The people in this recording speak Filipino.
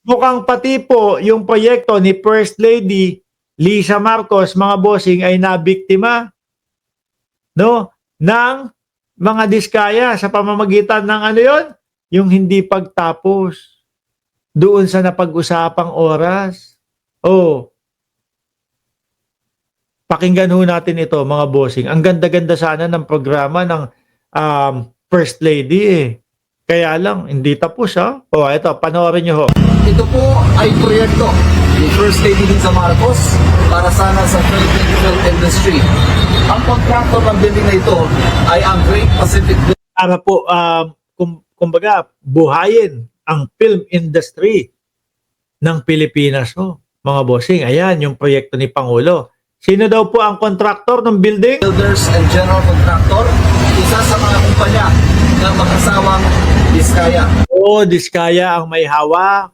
mukhang pati po yung proyekto ni First Lady Lisa Marcos, mga bossing, ay nabiktima, no, ng mga diskaya sa pamamagitan ng ano yon, yung hindi pagtapos doon sa napag-usapang oras. Oh, pakinggan ho natin ito, mga bossing. Ang ganda-ganda sana ng programa ng First Lady eh. Kaya lang, hindi tapos ha. O, ito, panoorin nyo ho. Ito po ay proyekto ni First Lady Lisa Marcos para sana sa Philippine film industry. Ang kontraktor ng building na ito ay ang Great Pacific Building. Para po, kumbaga, buhayin ang film industry ng Pilipinas ho. Mga bossing, ayan, yung proyekto ni Pangulo. Sino daw po ang kontraktor ng building? Builders and General Contractor, isa sa mga kumpanya ng mag-asawang Diskaya. Oo, Diskaya ang may hawak